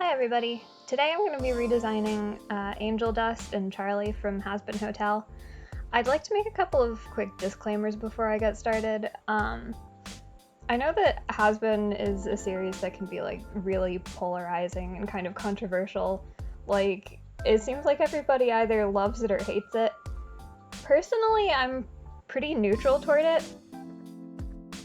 Hi everybody! Today I'm going to be redesigning Angeldust and Charlie from HAZBIN Hotel. I'd like to make a couple of quick disclaimers before I get started. I know that HAZBIN is a series that can be really polarizing and kind of controversial. It seems like everybody either loves it or hates it. Personally, I'm pretty neutral toward it.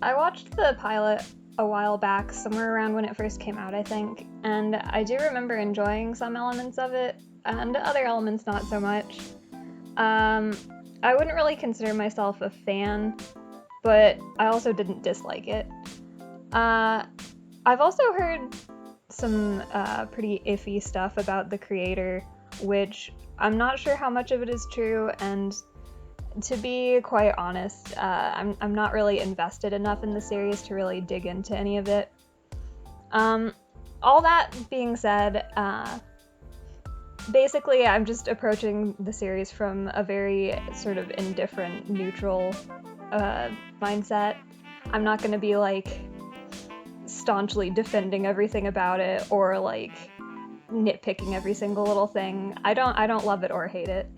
I watched the pilot a while back, somewhere around when it first came out, I think, and I do remember enjoying some elements of it, and other elements not so much. I wouldn't really consider myself a fan, but I also didn't dislike it. I've also heard some pretty iffy stuff about the creator, which I'm not sure how much of it is true, and to be quite honest, I'm not really invested enough in the series to really dig into any of it. All that being said, basically I'm just approaching the series from a very sort of indifferent, neutral mindset. I'm not going to be staunchly defending everything about it or nitpicking every single little thing. I don't love it or hate it.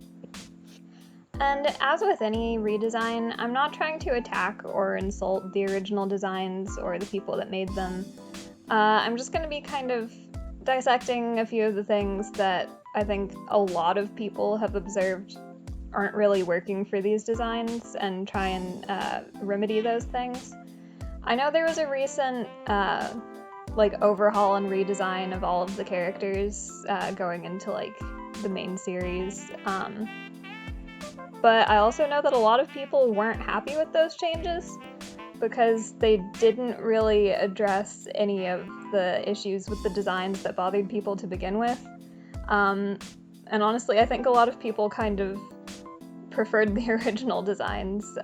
And as with any redesign, I'm not trying to attack or insult the original designs or the people that made them. I'm just going to be kind of dissecting a few of the things that I think a lot of people have observed aren't really working for these designs and try and remedy those things. I know there was a recent overhaul and redesign of all of the characters going into the main series. But I also know that a lot of people weren't happy with those changes because they didn't really address any of the issues with the designs that bothered people to begin with. And honestly, I think a lot of people kind of preferred the original designs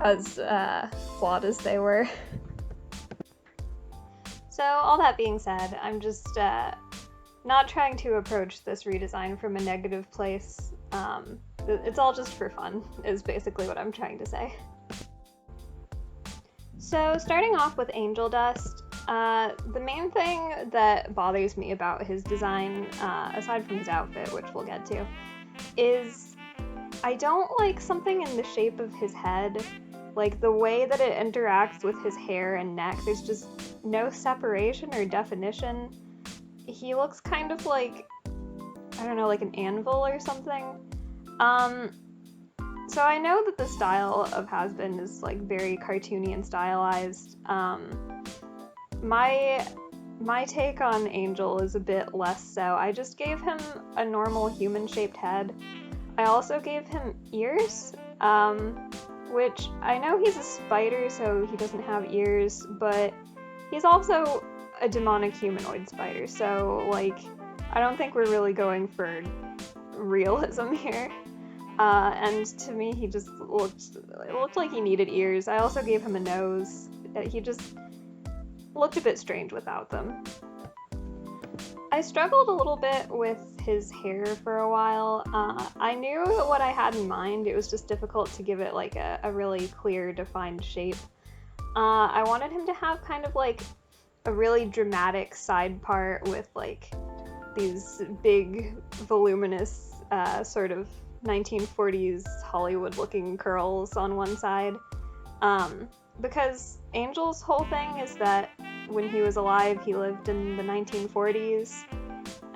as flawed as they were. So all that being said, I'm just not trying to approach this redesign from a negative place. It's all just for fun, is basically what I'm trying to say. So starting off with Angeldust, the main thing that bothers me about his design, aside from his outfit, which we'll get to, is I don't like something in the shape of his head. The way that it interacts with his hair and neck, there's just no separation or definition. He looks kind of like an anvil or something. So I know that the style of HAZBIN is very cartoony and stylized. My take on Angel is a bit less so. I just gave him a normal human-shaped head. I also gave him ears, which I know he's a spider, so he doesn't have ears, but he's also a demonic humanoid spider, so I don't think we're really going for realism here. And to me, he just looked like he needed ears. I also gave him a nose. He just looked a bit strange without them. I struggled a little bit with his hair for a while. I knew what I had in mind. It was just difficult to give it a really clear, defined shape. I wanted him to have kind of a really dramatic side part with these big, voluminous, sort of 1940s Hollywood-looking curls on one side. Because Angel's whole thing is that when he was alive, he lived in the 1940s,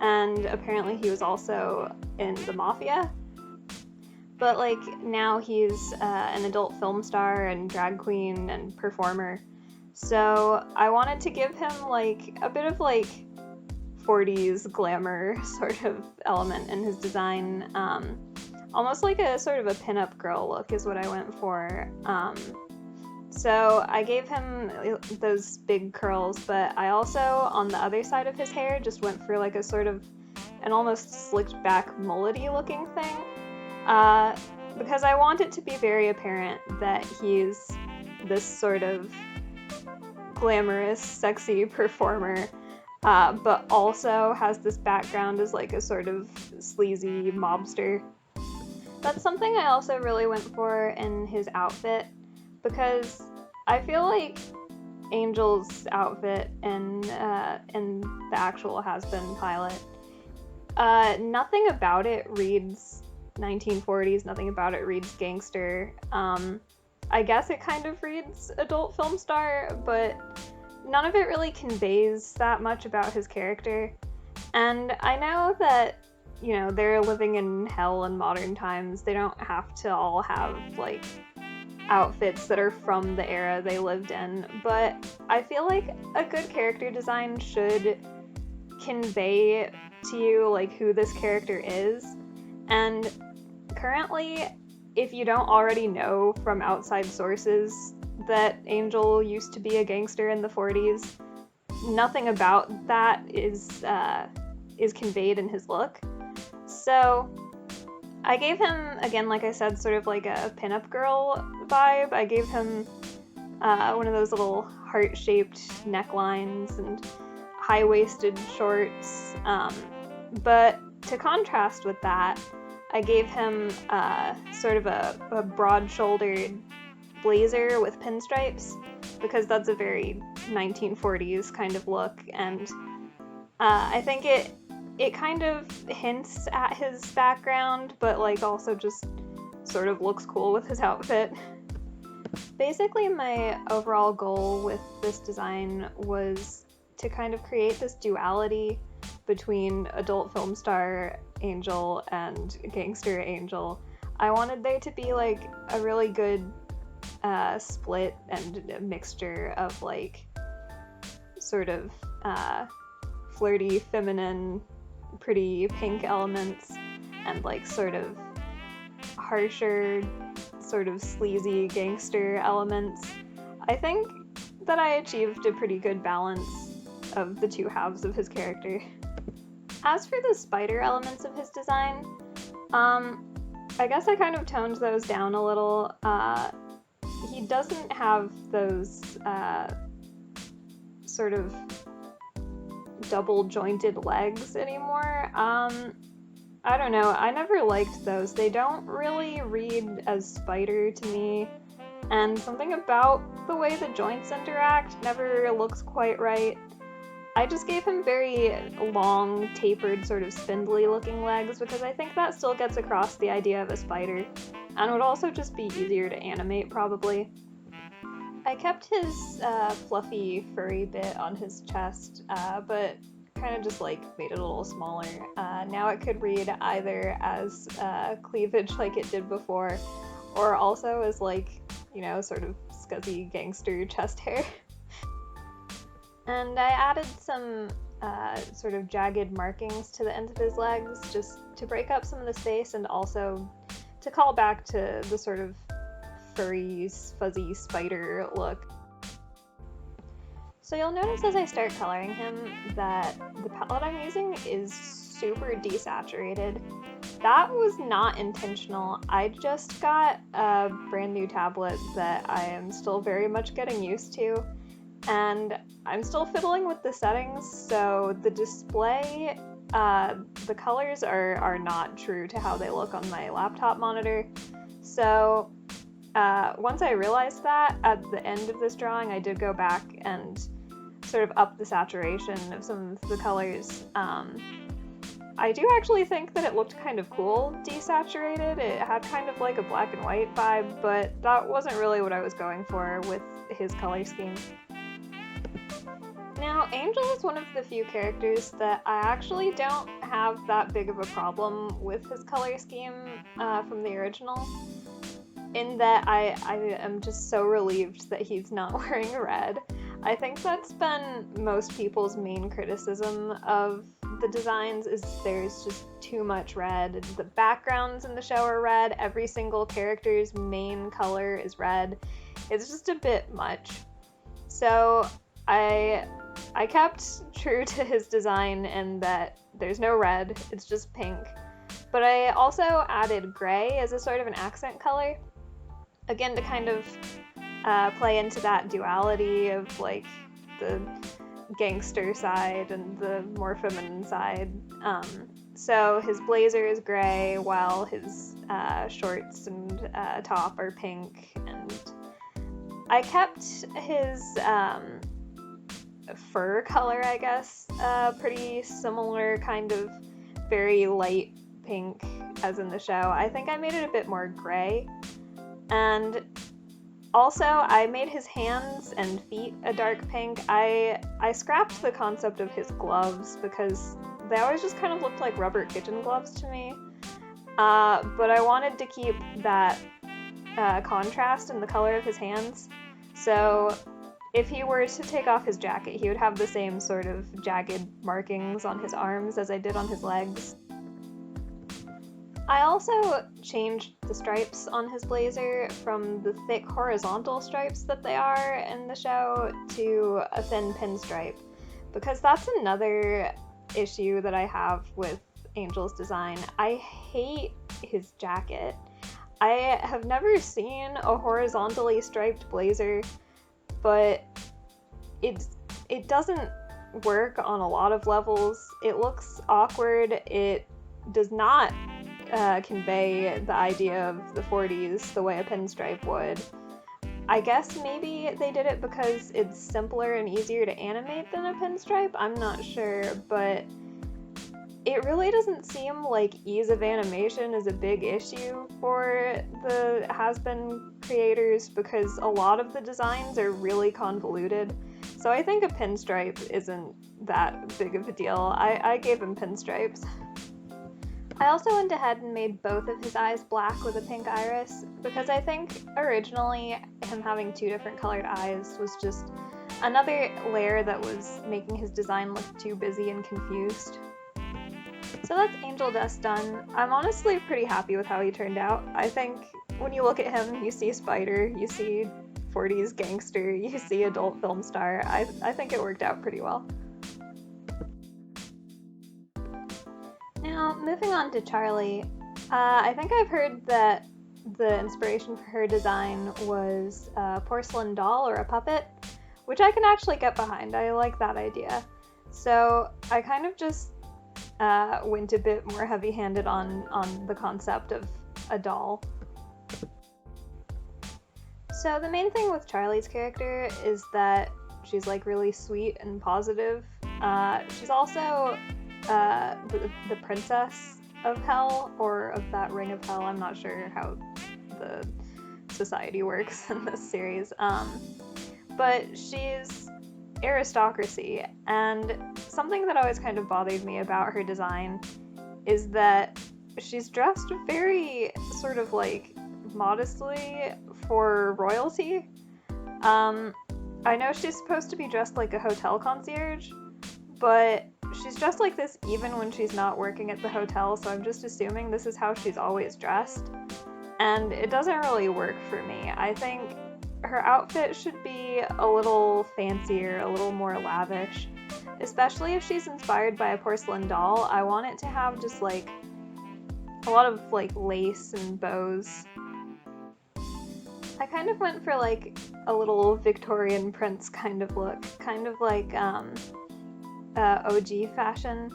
and apparently he was also in the mafia. But now he's an adult film star and drag queen and performer. So I wanted to give him a bit of 40s glamour sort of element in his design. Almost like a sort of a pinup girl look is what I went for. So I gave him those big curls, but I also, on the other side of his hair, just went for a sort of an almost slicked back mullety looking thing. Because I want it to be very apparent that he's this sort of glamorous, sexy performer, but also has this background as a sort of sleazy mobster. That's something I also really went for in his outfit, because I feel Angel's outfit in the actual HAZBIN pilot. Nothing about it reads 1940s, nothing about it reads gangster. I guess it kind of reads adult film star, but none of it really conveys that much about his character. And I know that, you know, they're living in hell in modern times. They don't have to all have, like, outfits that are from the era they lived in, but I feel like a good character design should convey to you, like, who this character is. And currently, if you don't already know from outside sources that Angel used to be a gangster in the 40s, nothing about that is conveyed in his look. So I gave him, again, like I said, sort of like a pinup girl vibe. I gave him one of those little heart-shaped necklines and high-waisted shorts. But to contrast with that, I gave him sort of a broad-shouldered blazer with pinstripes, because that's a very 1940s kind of look, and I think it kind of hints at his background, but like also just sort of looks cool with his outfit. Basically, my overall goal with this design was to kind of create this duality between adult film star Angel and gangster Angel. I wanted there to be like a really good split and a mixture of like sort of flirty, feminine, pretty pink elements and like sort of harsher, sort of sleazy gangster elements. I think that I achieved a pretty good balance of the two halves of his character. As for the spider elements of his design, I guess I kind of toned those down a little. He doesn't have those sort of double jointed legs anymore. I don't know, I never liked those. They don't really read as spider to me, and something about the way the joints interact never looks quite right. I just gave him very long, tapered, sort of spindly looking legs because I think that still gets across the idea of a spider, and would also just be easier to animate probably. I kept his fluffy, furry bit on his chest, but kind of just like made it a little smaller. Now it could read either as cleavage like it did before, or also as like, you know, sort of scuzzy gangster chest hair. And I added some sort of jagged markings to the end of his legs just to break up some of the space and also to call back to the sort of furry, fuzzy spider look. So you'll notice as I start coloring him that the palette I'm using is super desaturated. That was not intentional. I just got a brand new tablet that I am still very much getting used to, and I'm still fiddling with the settings, so the display, the colors are not true to how they look on my laptop monitor. So once I realized that, at the end of this drawing, I did go back and sort of up the saturation of some of the colors. I do actually think that it looked kind of cool desaturated. It had kind of like a black and white vibe, but that wasn't really what I was going for with his color scheme. Now, Angel is one of the few characters that I actually don't have that big of a problem with his color scheme from the original, in that I am just so relieved that he's not wearing red. I think that's been most people's main criticism of the designs, is there's just too much red. The backgrounds in the show are red, every single character's main color is red. It's just a bit much. So I kept true to his design in that there's no red, it's just pink. But I also added gray as a sort of an accent color, again to kind of play into that duality of like the gangster side and the more feminine side. So his blazer is gray while his shorts and top are pink, and I kept his fur color, I guess. Pretty similar, kind of very light pink as in the show. I think I made it a bit more gray. And also, I made his hands and feet a dark pink. I scrapped the concept of his gloves because they always just kind of looked like rubber kitchen gloves to me. But I wanted to keep that contrast in the color of his hands. So if he were to take off his jacket, he would have the same sort of jagged markings on his arms as I did on his legs. I also changed the stripes on his blazer from the thick horizontal stripes that they are in the show to a thin pinstripe, because that's another issue that I have with Angel's design. I hate his jacket. I have never seen a horizontally striped blazer, but it doesn't work on a lot of levels. It looks awkward. It does not convey the idea of the 40s the way a pinstripe would. I guess maybe they did it because it's simpler and easier to animate than a pinstripe. I'm not sure, but it really doesn't seem like ease of animation is a big issue for the HAZBIN creators because a lot of the designs are really convoluted. So I think a pinstripe isn't that big of a deal. I gave him pinstripes. I also went ahead and made both of his eyes black with a pink iris because I think originally him having two different colored eyes was just another layer that was making his design look too busy and confused. So that's Angeldust done. I'm honestly pretty happy with how he turned out. I think when you look at him, you see Spider, you see 40s gangster, you see adult film star. I think it worked out pretty well. Now, moving on to Charlie, I think I've heard that the inspiration for her design was a porcelain doll or a puppet, which I can actually get behind. I like that idea. So I kind of just went a bit more heavy-handed on the concept of a doll. So the main thing with Charlie's character is that she's like really sweet and positive. She's also the princess of hell, or of that ring of hell. I'm not sure how the society works in this series. But she's aristocracy, and something that always kind of bothered me about her design is that she's dressed very sort of like modestly for royalty. I know she's supposed to be dressed like a hotel concierge, but she's dressed like this even when she's not working at the hotel, so I'm just assuming this is how she's always dressed. And it doesn't really work for me. I think her outfit should be a little fancier, a little more lavish. Especially if she's inspired by a porcelain doll, I want it to have just like a lot of like lace and bows. I kind of went for like a little Victorian prince kind of look, kind of like OG fashion.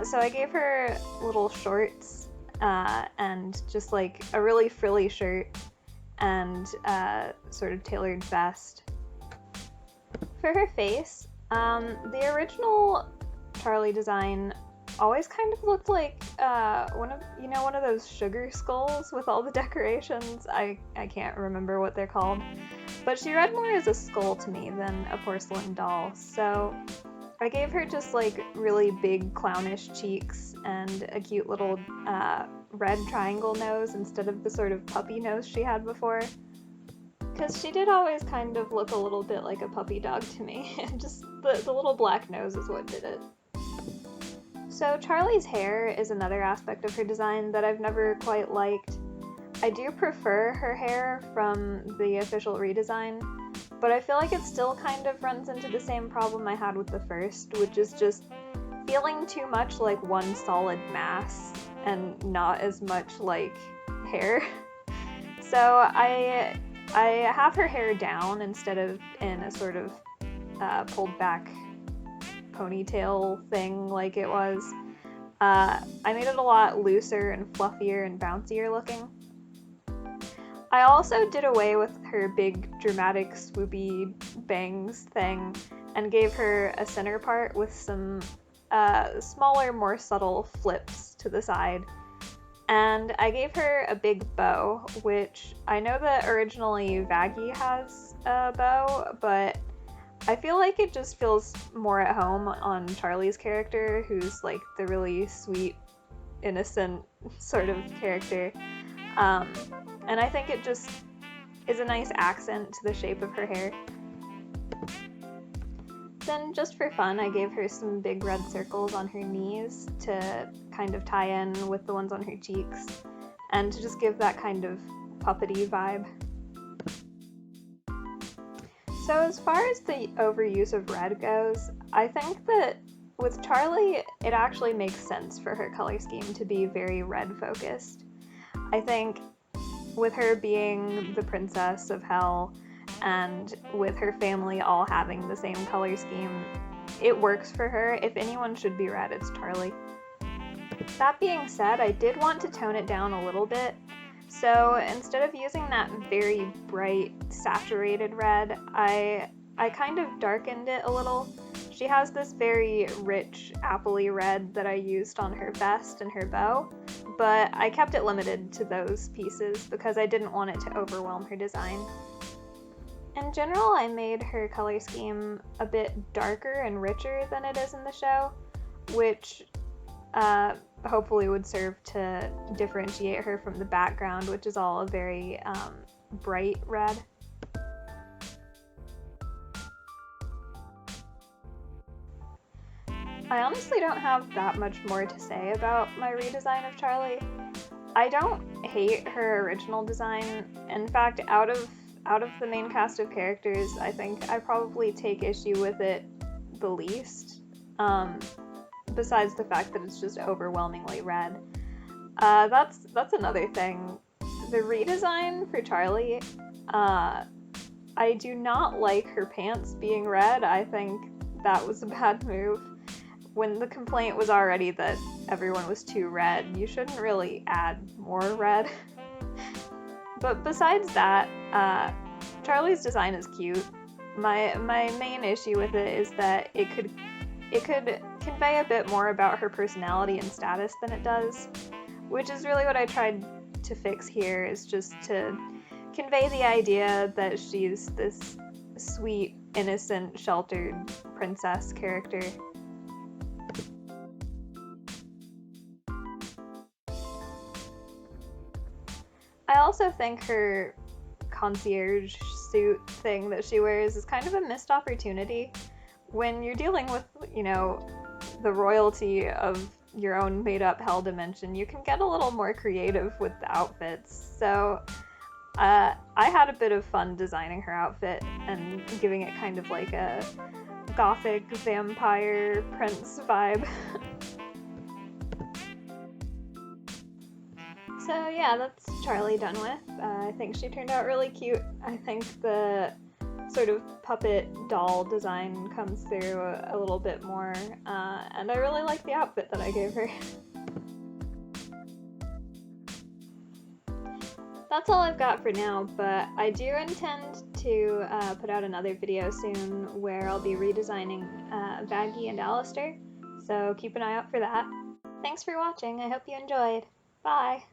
So I gave her little shorts and just like a really frilly shirt and sort of tailored vest. For her face, the original Charlie design always kind of looked like one of those sugar skulls with all the decorations. I can't remember what they're called, but she read more as a skull to me than a porcelain doll. So I gave her just like really big clownish cheeks and a cute little red triangle nose instead of the sort of puppy nose she had before. Because she did always kind of look a little bit like a puppy dog to me. Just the little black nose is what did it. So Charlie's hair is another aspect of her design that I've never quite liked. I do prefer her hair from the official redesign, but I feel like it still kind of runs into the same problem I had with the first, which is just feeling too much like one solid mass and not as much like hair. So I have her hair down instead of in a sort of pulled back ponytail thing like it was. I made it a lot looser and fluffier and bouncier looking. I also did away with her big dramatic swoopy bangs thing and gave her a center part with some smaller, more subtle flips to the side. And I gave her a big bow, which I know that originally Vaggie has a bow, but I feel like it just feels more at home on Charlie's character, who's like the really sweet, innocent sort of character. And I think it just is a nice accent to the shape of her hair. Then, just for fun, I gave her some big red circles on her knees to kind of tie in with the ones on her cheeks, and to just give that kind of puppety vibe. So as far as the overuse of red goes, I think that with Charlie, it actually makes sense for her color scheme to be very red focused. I think with her being the princess of hell, and with her family all having the same color scheme, it works for her. If anyone should be red, it's Charlie. That being said, I did want to tone it down a little bit. So instead of using that very bright, saturated red, I kind of darkened it a little. She has this very rich, appley red that I used on her vest and her bow, but I kept it limited to those pieces because I didn't want it to overwhelm her design. In general, I made her color scheme a bit darker and richer than it is in the show, which hopefully would serve to differentiate her from the background, which is all a very bright red. I honestly don't have that much more to say about my redesign of Charlie. I don't hate her original design. In fact, out of the main cast of characters, I think I probably take issue with it the least, besides the fact that it's just overwhelmingly red. That's another thing. The redesign for Charlie, I do not like her pants being red. I think that was a bad move. When the complaint was already that everyone was too red, you shouldn't really add more red. But besides that, Charlie's design is cute. My main issue with it is that it could convey a bit more about her personality and status than it does, which is really what I tried to fix here, is just to convey the idea that she's this sweet, innocent, sheltered princess character. I also think her concierge suit thing that she wears is kind of a missed opportunity. When you're dealing with, the royalty of your own made-up hell dimension, you can get a little more creative with the outfits. So I had a bit of fun designing her outfit and giving it kind of like a gothic vampire prince vibe. So yeah, that's Charlie done with. I think she turned out really cute. I think the sort of puppet doll design comes through a little bit more, and I really like the outfit that I gave her. That's all I've got for now, but I do intend to put out another video soon where I'll be redesigning Vaggie and Alistair, so keep an eye out for that. Thanks for watching, I hope you enjoyed. Bye!